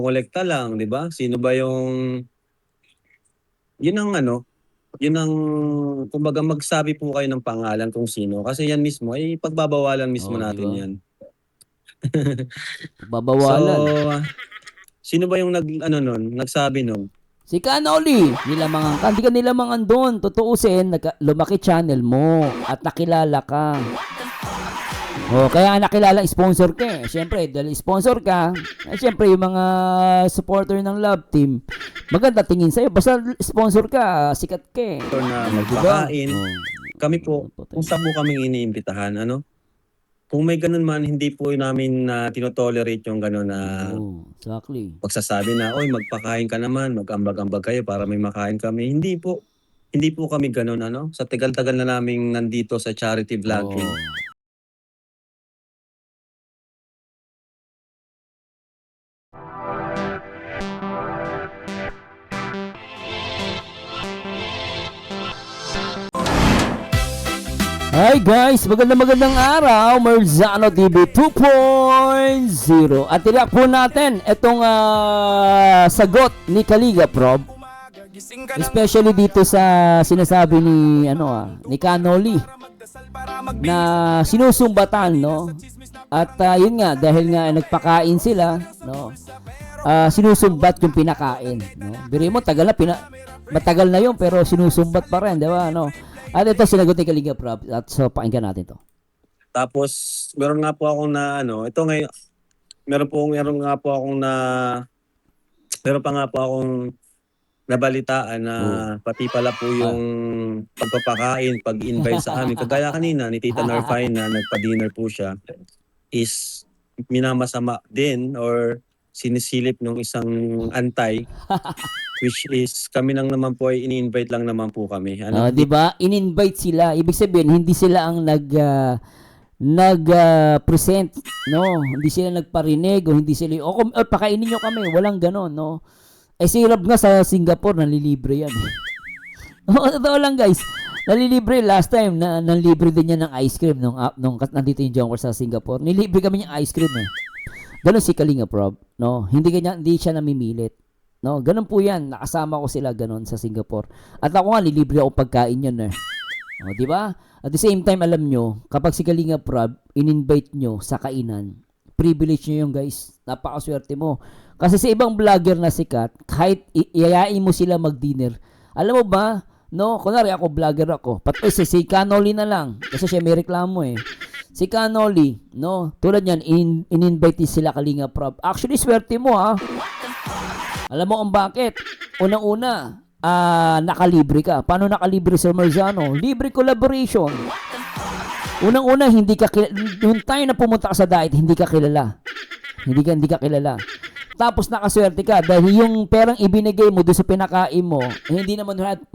kolekta lang, 'di ba? Sino ba yung yun ang ano, yun ang kumbaga magsabi po kayo ng pangalan kung sino kasi yan mismo ay pagbabawalan mismo Oh, di natin ba? yan. Babawalan. So, sino ba yung nag-ano nun, nagsabi nun? Si Canoli, nilamangan ka. Hindi ka nilamangan doon. Tutuusin, lumaki channel mo at nakilala ka. Oh, kaya nakilala sponsor ka eh. Siyempre, dahil sponsor ka, siyempre yung mga supporter ng Love Team, maganda tingin sa'yo. Basta sponsor ka, sikat ka eh. Or na Diba? magpakain. Kami po, kung saan po kaming iniimbitahan, ano? Kung may ganun man, hindi po namin na tino-tolerate yung gano'n na Oh, exactly. pagsasabi na, "Oy, magpakain ka naman, mag-ambag-ambag kayo para may makain kami." Hindi po. Hindi po kami gano'n ano, sa tagal-tagal na naming nandito sa charity vlogging. Oh. Hi guys, magandang araw, Marzano TV 2.0. At ilak po natin itong sagot ni Kalinga Prob. Especially dito sa sinasabi ni Canoli na sinusumbatan, no? At yun nga, dahil nga nagpakain sila, no? Sinusumbat yung pinakain, no? Biri mo, matagal na yun pero sinusumbat pa rin, di ba, no? At ito sinagot ni Kalinga Prob. At so, pakinggan natin to. Tapos meron nga po akong na ano, ito ngayon, meron pa nga po akong nabalitaan na pati pala po yung pagpapakain, pag-invite sa amin. Kagaya kanina ni Tita Narfine na nagpa-dinner po siya is minamasama din or sinisilip ng isang antay which is kami lang naman po ay ini-invite lang naman po kami. Ano? 'Di ba? In-invite sila. Ibig sabihin, hindi sila ang present, no? Hindi sila nagparinig o hindi sila pakainin niyo kami, walang ganon, no? Eh si Rob nga sa Singapore nalilibre yan. Totoo lang guys. Nalilibre last time na nalilibre din niya ng ice cream nung nandito yung Jongkor sa Singapore. Nilibre kami ng ice cream eh. Ganon si Kalinga Prob, no? Hindi siya namimilit. No, ganun po 'yan. Nakasama ko sila ganun sa Singapore. At ako nga nilibre ako pagkain 'yun eh. O, di ba? At the same time, alam nyo, kapag si Kalinga Prab, in-invite nyo sa kainan, privilege nyo yun, guys. Napakaswerte mo. Kasi sa ibang vlogger na sikat, kahit iayain mo sila mag-dinner, alam mo ba, no, kunwari ako, vlogger ako, pati si Canoli na lang, kasi siya may reklamo eh. Si Canoli, no, tulad yan, in-invite sila Kalinga Prab. Actually, swerte mo ha. Alam mo kung bakit? Unang-una, nakalibre ka. Paano nakalibre sa Marzano? Libre collaboration. Unang-una, hindi ka yung tayo na pumunta ka sa diet, hindi ka kilala. Hindi ka kilala. Tapos nakaswerte ka dahil yung perang ibinigay mo doon sa pinakain mo, hindi naman 100%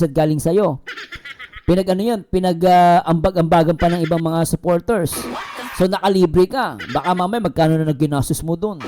galing sa'yo. Pinag-ambag-ambagan pa ng ibang mga supporters. So nakalibre ka. Baka mamaya magkano na nagginastos mo doon.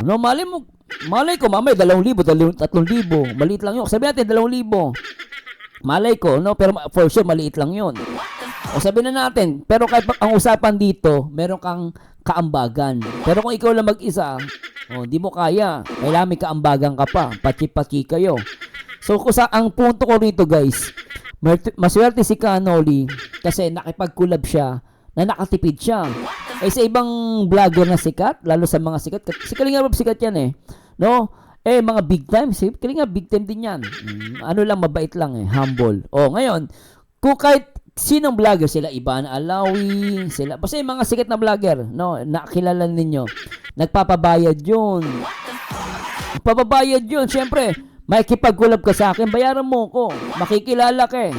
No, malay ko, mamay, 2,000, 3,000. Maliit lang yun. Sabi natin, 2,000. Malay ko, no? Pero for sure, maliit lang yun. O sabi na natin, pero kahit ang usapan dito, meron kang kaambagan. Pero kung ikaw lang mag-isa, di mo kaya. Kailangan may kaambagan ka pa. Pachi-pachi kayo. So, ang punto ko rito, guys, maswerte si Canoli kasi nakipag-collab siya na nakatipid siya. Eh sa ibang vlogger na sikat, lalo sa mga sikat, si Kalinga Rob sikat yan eh. No? Eh mga big time, si Kalinga big time din yan. Ano lang, mabait lang eh, humble. Ngayon, kung kahit sinong vlogger, sila Iban Alawi, sila, basta yung mga sikat na vlogger, no, nakilala ninyo, nagpapabayad yun. Nagpapabayad yun, syempre, makikipag-collab ka sa akin, bayaran mo ko, makikilala ka eh.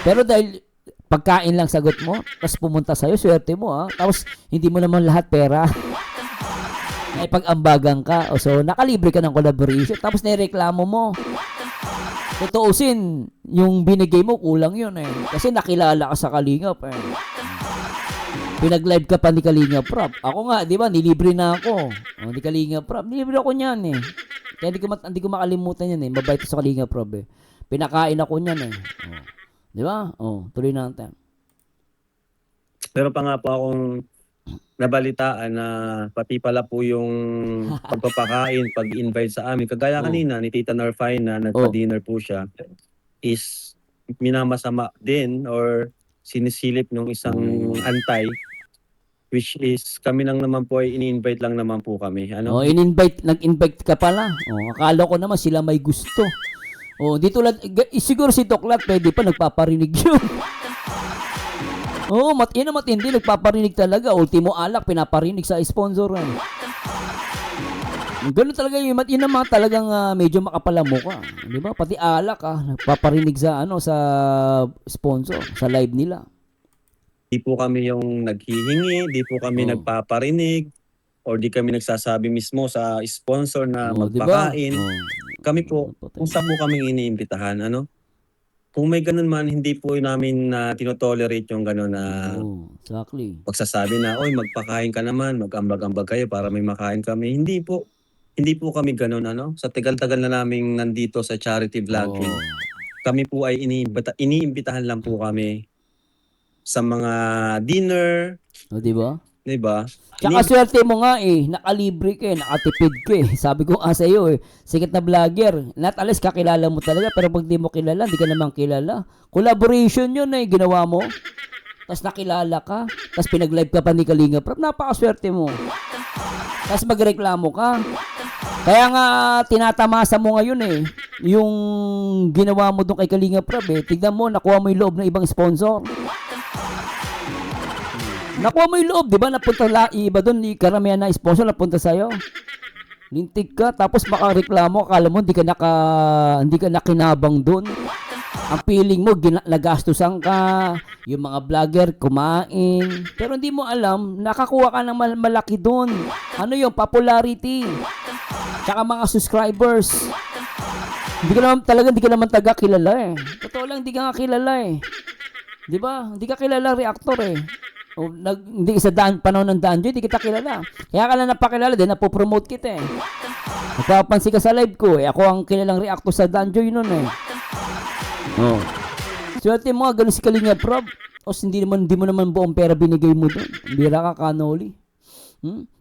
Pero dahil pagkain lang sagot mo, tapos pumunta sa'yo, swerte mo ha. Tapos hindi mo naman lahat pera. Ay pag-ambagan ka. So nakalibre ka ng collaboration. Tapos nireklamo mo. Tutuusin, yung binigay mo, kulang yun eh. Kasi nakilala ka sa Kalingap eh. Pinag-live ka pa ni Kalinga Prab. Ako nga, di ba, nilibre na ako. Ni Kalinga Prab, nilibre ako niyan eh. Kaya hindi ko makalimutan yan eh. Mabait sa Kalinga Prab eh. Pinakain ako niyan eh. Di ba? Tuloy natin. Pero pa nga po akong nabalitaan na pati pala po yung pagpapakain, pag-invite sa amin. Kagaya Oh. kanina ni Tita Narfine na Oh. nagpa-dinner po siya is minamasama din or sinisilip ng isang Oh. antay, which is kami lang naman po ay ini-invite lang naman po kami. Ano? Oh, nag-invite ka pala. Oh, akala ko naman sila may gusto. Oh, di tulad siguro si Doklat pwede pa nagpaparinig yun. Oo, yan ang matindi, nagpaparinig talaga. Ultimo alak, pinaparinig sa sponsor. Ganun talaga yun. Yun ang mga talagang medyo makapala mukha. Di ba? Pati alak, nagpaparinig sa, sa sponsor, sa live nila. Di po kami yung naghihingi, di po kami Oh. nagpaparinig, or di kami nagsasabi mismo sa sponsor na Oh, di ba? magpakain. Oh. Kami po, kung saan po kami iniimbitahan, ano? Kung may ganun man, hindi po namin tinotolerate yung ganun na Oh, exactly. pagsasabi na, oy, magpakain ka naman, mag-ambag-ambag kayo para may makain kami. Hindi po. Hindi po kami ganun, ano? Sa tagal-tagal na naming nandito sa charity vlogging, Oh. kami po ay iniimbitahan lang po kami sa mga dinner, Oh, di ba? di ba? Tsaka swerte mo nga nakalibre ka nakatipid ka Sabi ko sa iyo sikat na vlogger. Not unless kakilala mo talaga, pero pag di mo kilala, hindi ka naman kilala. Collaboration yun ginawa mo. Tapos nakilala ka, tapos pinag-live ka pa ni Kalinga Prab, napakaswerte mo. Tapos magreklamo ka. Kaya nga tinatamasa mo ngayon yung ginawa mo doon kay Kalinga Prab Tignan mo, nakuha mo yung loob ng ibang sponsor. Nakuha mo yung loob, di ba? Napunta iba doon, karamihan na sponsor napunta sa'yo. Lintig ka, tapos makareklamo, akala mo hindi ka nakinabang doon. Ang feeling mo, nagastusan ka, yung mga vlogger kumain. Pero hindi mo alam, nakakuha ka ng malaki doon. Ano yung popularity? Tsaka mga subscribers. Hindi ka naman taga kilala Totoo lang, hindi ka nga kilala Di ba? Hindi ka kilala reactor O, hindi sa panahon ng Danjo, hindi kita kilala. Kaya ka lang napakilala din, napopromote kita Nagpapansin ka sa live ko ako ang kilalang reactor sa Danjo yun nun Oh. Swerte mo ganun si Kalinga Prab. O, hindi mo naman buong pera binigay mo doon. Bira ka, kanoli.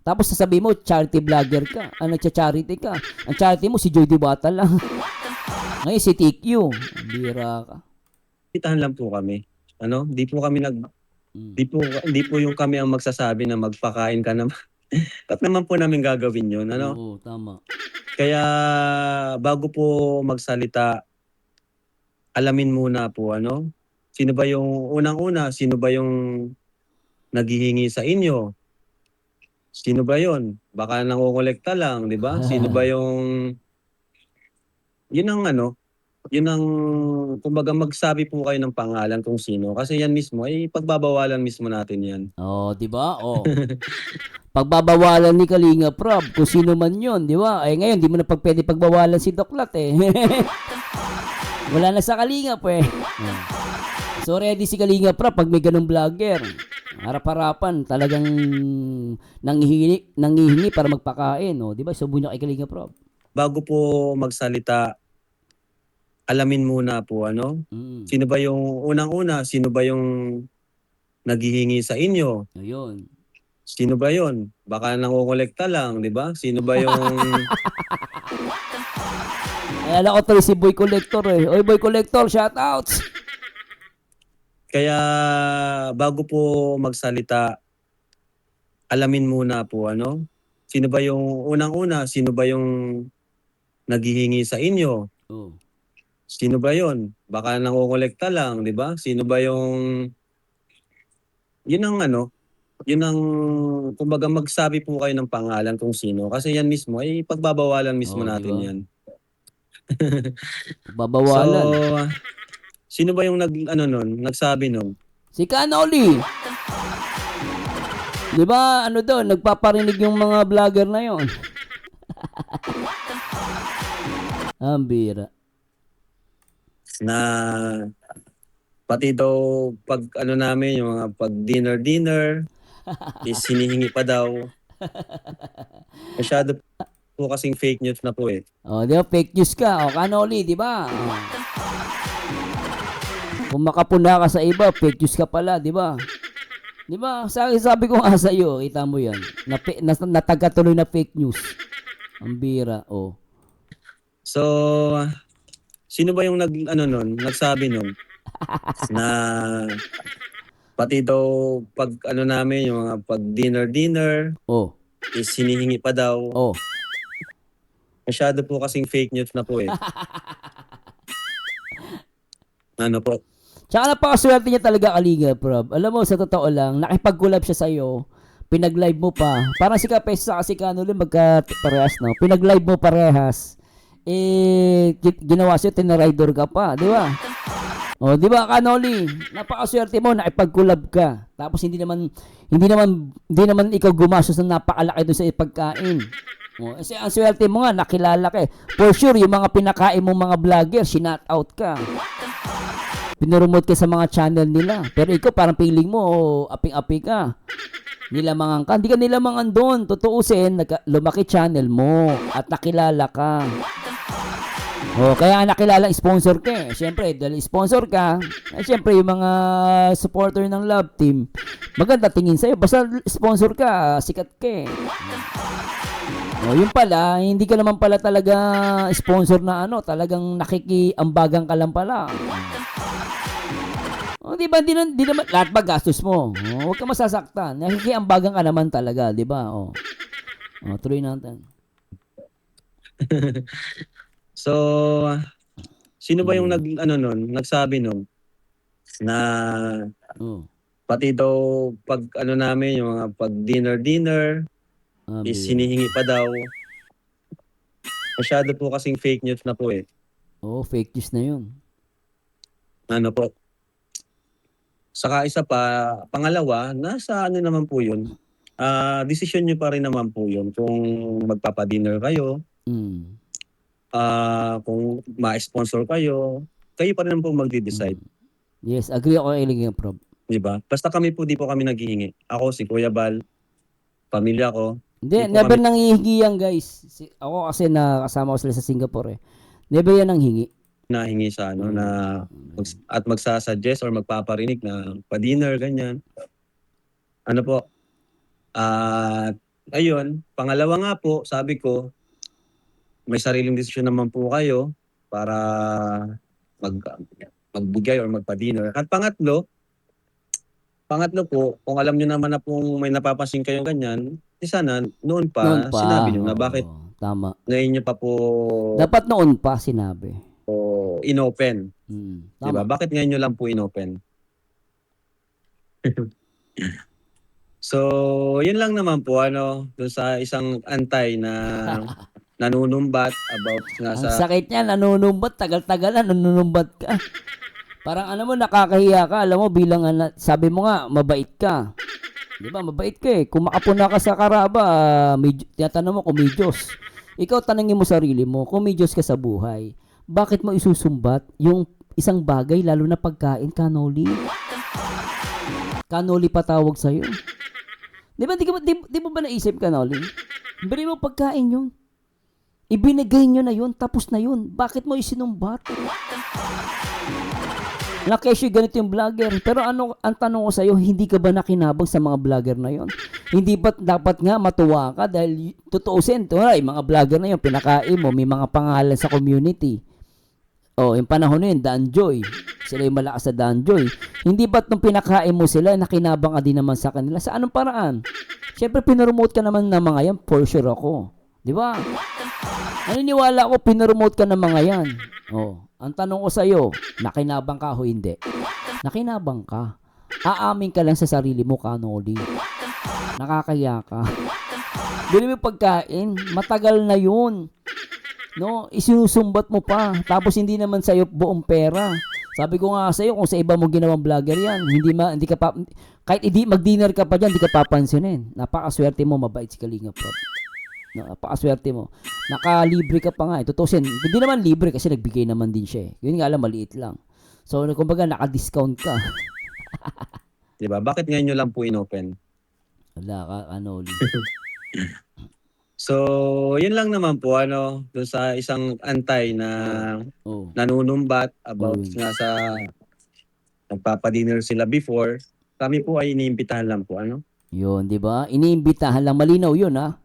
Tapos sasabihin mo, charity vlogger ka. Nagcha-charity ka. Ang charity mo, si Joy Dibata lang. Ngayon, si TQ. Bira ka. Invitahan lang po kami. Ano? Di po kami hindi po yung kami ang magsasabi na magpakain ka naman. Ba't naman po namin gagawin yun, ano? Oo, tama. Kaya bago po magsalita, alamin muna po, ano? Sino ba yung sino ba yung naghihingi sa inyo? Sino ba yon? Baka nangongolekta lang, di ba? Sino ba yung... Yun ang kumbaga magsabi po kayo ng pangalan kung sino. Kasi yan mismo, ay pagbabawalan mismo natin yan. Oh, di ba? Oh. Pagbabawalan ni Kalinga Prab, kung sino man yun, di ba? Ngayon, di mo na pwede pagbawalan si Doklat Wala na sa Kalinga So, ready si Kalinga Prab pag may ganung vlogger. Harap-harapan, talagang nangihingi para magpakain. Di ba? Subo niya kay Kalinga Prab. Bago po magsalita, alamin muna po, ano? Sino ba yung sino ba yung naghihingi sa inyo? Ayun. Sino ba yon? Baka nangongolekta lang, di ba? Sino ba yung... Ay, alam ko tuloy si Boy Collector Oy, Boy Collector, shoutouts! Kaya bago po magsalita, alamin muna po, ano? Sino ba yung sino ba yung naghihingi sa inyo? Oh. Sino ba yon? Baka nangongolekta lang, di ba? Sino ba yung... Yun ang kumbaga magsabi po kayo ng pangalan kung sino. Kasi yan mismo, ay pagbabawalan mismo natin diba? yan. Babawalan. So, sino ba yung nagsabi nun? Si Kanoli. Di ba, doon, nagpaparinig yung mga vlogger na yon. Ambira. Na pati daw pag namin, yung mga pag dinner, is hinihingi pa daw. Masyado po kasing fake news na po Oh, di ba, fake news ka. Kanoli, di ba? Kung makapuna ka sa iba, fake news ka pala, di ba? Di ba? Sabi ko nga sa iyo, kita mo yan. Natagkatuloy na fake news. Ang bira. Oh. So, sino ba yung nagsabi nun na pati daw pag namin, yung mga pag dinner Oh. is hinihingi pa daw. Oh. Masyado po kasing fake news na po eh. Ano po? Tsaka napakaswerte niya talaga, Kalinga, Prob. Alam mo, sa totoo lang, nakipag-collab siya sa'yo, pinag-live mo pa. Parang si Kapesa kasi Kanoli magka-parehas, no? Pinag-live mo parehas. Ginawa siya, tinarider ka pa, di ba? O, di ba, Kanoli? Napakaswerte mo, nakipag-collab ka. Tapos hindi naman ikaw gumastos ng napakalaki doon sa pagkain. O, kasi ang swerte mo nga, nakilala ka eh. For sure, yung mga pinakain mong mga vlogger, sinat out ka. Pinurumot ka sa mga channel nila. Pero ikaw parang feeling mo, aping-api ka. Nilamangan ka. Hindi ka nilamangan doon. Tutuusin, lumaki channel mo at nakilala ka. Kaya nakilala, sponsor ka eh. Siyempre, dahil sponsor ka, siyempre yung mga supporter ng Love Team, maganda tingin sa'yo. Basta sponsor ka, sikat ka eh. Yun pala, hindi ka naman pala talaga sponsor na talagang nakikiambagan ka lang pala. Di ba, di naman, lahat ba gastos mo? Huwag ka masasaktan. Nakikiambagan ka naman talaga, di ba? Tuloy natin. So, sino ba yung nagsabi nun na pati daw pag namin, yung mga pag dinner is hinihingi pa daw. Masyado po kasing fake news na po eh. Fake news na yun. Ano po? Saka isa pa, pangalawa, nasa naman po yun. Desisyon nyo pa rin naman po yun kung magpapadinner kayo. Kung ma-sponsor kayo, kayo pa rin naman po magde-decide. Yes, agree ako kay Kalinga Prob. Diba? Basta di po kami naghihingi. Ako, si Kuya Bal, pamilya ko. Hindi, never nang hihingi yan, guys. Ako kasi nakasama ko sila sa Singapore eh. Never yan nang hingi. Nahingi sa at magsasuggest or magpaparinig na pa-dinner, ganyan. Ano po? Ayun, pangalawa nga po, sabi ko, may sariling desisyon naman po kayo para magbigay or magpa-dinner. At pangatlo po, kung alam nyo naman na pong may napapansin kayong ganyan, sana noon pa sinabi nyo na bakit tama. ngayon nyo pa po dapat noon pa sinabi. Inopen. Tama. Diba? Bakit ngayon nyo lang po inopen? So, yun lang naman po dun sa isang antay na nanunumbat about nga Ang sa sakit niya, nanunumbat, tagal-tagal na nanunumbat ka. Parang mo, nakakahiya ka. Alam mo, bilang sabi mo nga, mabait ka. Di ba, mabait ka eh. Kung makapuna ka sa karaba, tinatanong mo kung may Diyos. Ikaw, tanongin mo sarili mo, kung may Diyos ka sa buhay, bakit mo isusumbat yung isang bagay, lalo na pagkain, Kanoli? Kanoli pa tawag sa'yo. Di ba, di mo ba naisip, Kanoli? Bili mo pagkain yun. Ibinigay nyo na yun, tapos na yun. Bakit mo isinumbat? Nakesyo ganito yung vlogger. Pero ang tanong ko sa'yo, hindi ka ba nakinabang sa mga vlogger na yon? Hindi ba dapat nga matuwa ka dahil tutuusin, yung mga vlogger na yon, pinakain mo, may mga pangalan sa community. Yung panahon na yun, Danjoy. Sila yung malakas sa Danjoy. Hindi ba't nung pinakain mo sila, nakinabang ka din naman sa kanila? Sa anong paraan? Siyempre, pinromote ka naman ng mga yan, for sure ako. Di ba? Naniniwala ako, pinromote ka ng mga yan. Ang tanong ko sa'yo, nakinabang ka o hindi? Nakinabang ka. Aamin ka lang sa sarili mo, Kanoli. Nakakaya ka. Bili mo pagkain, matagal na yun. No, isinusumbat mo pa. Tapos hindi naman sa'yo buong pera. Sabi ko nga sa'yo, kung sa iba mo ginawang vlogger yan, hindi ka pa, kahit hindi mag-dinner ka pa dyan, hindi ka papansinin. Napakaswerte mo, mabait si Kalinga Prob. Napakaswerte mo. Nakalibre ka pa nga. Tutusin. Hindi naman libre kasi nagbigay naman din siya. Yun nga lang, maliit lang. So, kumbaga, naka-discount ka. Diba? Bakit ngayon nyo lang po inopen? Wala ka, Kanoli. So, yun lang naman po, dun sa isang antay na nanunumbat about nga sa nagpapadinner sila before. Kami po ay iniimbitahan lang po, ano? Yun, di ba? Iniimbitahan lang. Malinaw yun, ha?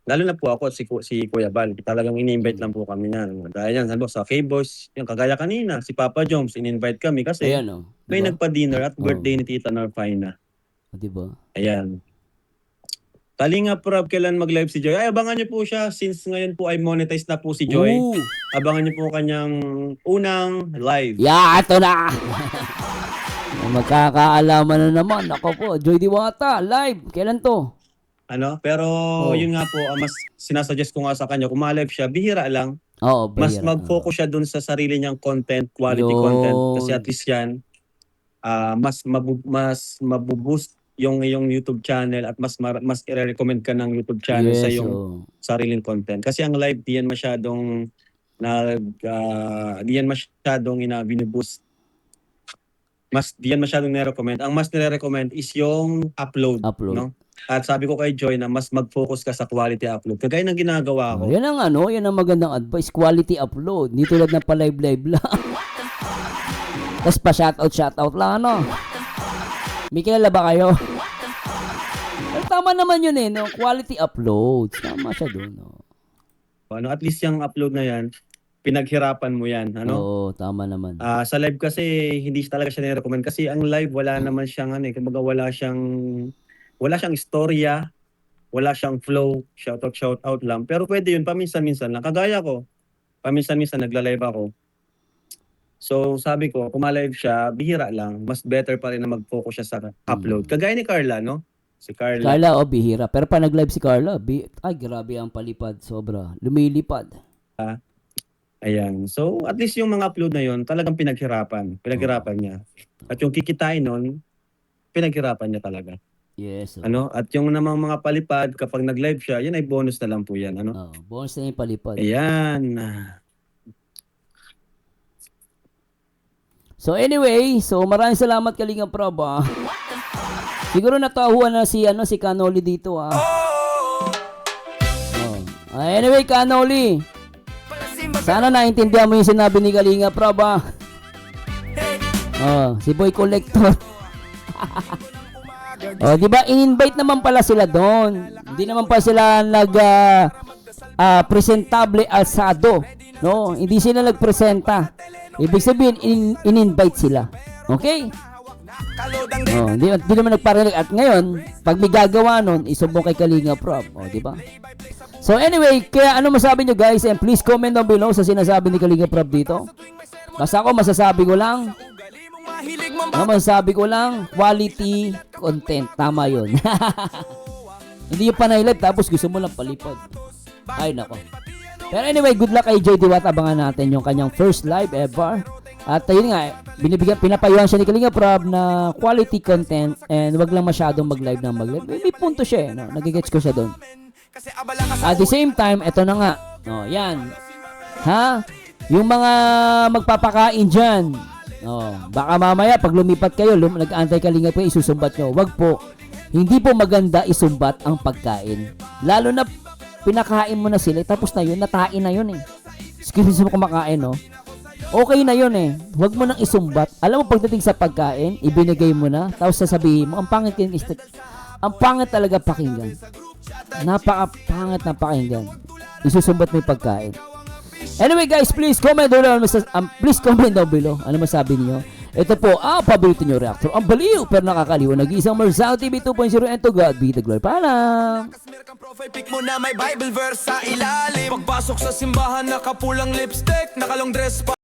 Lalo na po ako, si Kuya Bal, talagang ini-invite lang po kami na. Dahil yan, sa K-Boys, yung kagaya kanina, si Papa Joms, in-invite kami kasi Ayan, oh. may Diba? nagpa-dinner at Oh. birthday ni Tita Narfina. Di ba? Ayan. Kalinga Prab, kailan mag-live si Joy? Ay, abangan niyo po siya since ngayon po ay monetize na po si Joy. Ooh. Abangan niyo po kanyang unang live. Yeah, ito na! Magkakaalaman na naman. Ako po, Joy Diwata, live. Kailan to? Ano? Pero yun nga po, mas sinasuggest ko nga sa kanya, kung ma-live siya, bihira lang. Oo, Mas bihira. mag-focus siya dun sa sarili niyang content, quality Yun. content. Kasi at least yan, mas mabuboost yung YouTube channel at mas i-recommend ka ng YouTube channel sa Yes, yung oh. sariling content. Kasi ang live, di yan masyadong binuboost. Di yan masyadong nire-recommend. Ang mas nire-recommend is yung upload. Upload. No? At sabi ko kay Joy na mas mag-focus ka sa quality upload. Kagaya ng ginagawa ko. Yan ang yan ang magandang advice. Quality upload. Hindi tulad ng pa-live lang. Tapos pa-shoutout lang, ano? May kilala ba kayo? Pero tama naman yun no? Quality upload. Tama siya doon, no? Ano, at least yung upload na yan, pinaghirapan mo yan. Ano? Oo, tama naman. Sa live kasi, hindi talaga siya nire-recommend. Kasi ang live, wala naman siyang, kumbaga wala siyang istorya, wala siyang flow, shoutout lang. Pero pwede yun, paminsan-minsan lang. Kagaya ko, paminsan-minsan nagla-live ako. So sabi ko, kung ma-live siya, bihira lang. Mas better pa rin na mag-focus siya sa upload. Kagaya ni Carla, no? Si Carla. Carla, bihira. Pero pa nag-live si Carla, ay grabe ang palipad. Sobra. Lumilipad. Ayan. So at least yung mga upload na yun, talagang pinaghirapan. Pinaghirapan niya. At yung kikitain nun, pinaghirapan niya talaga. Yes. Ano? At yung namang mga palipad, kapag nag-live siya, yun ay bonus na lang po yan. Ano? Bonus na yung palipad. Ayan. So anyway, maraming salamat Kalinga Prab. Siguro natahuan na si Kanoli dito Anyway, Kanoli. Sana naintindihan mo yung sinabi ni Kalinga Prab. Si Boy Collector. Di ba in-invite naman pala sila doon. Hindi naman pa sila presentable alsado, no? Hindi sila nagpresenta. Ibig sabihin in-invite sila. Okay? Hindi naman nagparinig. At ngayon, pag may gagawa nun, isumbong kay Kalinga Prab. Di ba? So anyway, kaya ano masabi nyo guys? And please comment down below sa sinasabi ni Kalinga Prab dito. Basta ako masasabi ko lang, quality content. Tama yun. Hindi yung panay-live tapos gusto mo lang palipad. Ay nako. Pero anyway, good luck kay Joy Diwata. Abangan natin yung kanyang first live ever. At yun nga, pinapayuhan siya ni Kalinga Prab na quality content and wag lang masyadong mag-live ng mag-live. May punto siya no? Nagigets ko siya doon. At the same time, eto na nga. Yan. Yung mga magpapakain dyan. Baka mamaya pag lumipat kayo, nag-antay Kalinga Prab, isusumbat nyo. Wag po. Hindi po maganda isumbat ang pagkain. Lalo na pinakain mo na sila, tapos na yun, natain na yun Excuse mo kumakain, no? Okay na yun Huwag mo nang isumbat. Alam mo, pagdating sa pagkain, ibinigay mo na, tapos sasabihin mo, ang pangit talaga pakinggan. Napaka-pangit na pakinggan. Isusumbat mo yung pagkain. Anyway guys, please comment down below. Ano masabi niyo? Ito po, paborito nyo reactor. Ang baliw pero nakakaliw. Nag-iisang Marzao TV 2.0 and to God be the glory. Paalam! Profile pic mo na may Bible verse sa ilalim. Pagpasok sa simbahan, nakapulang lipstick, nakalong dress pa.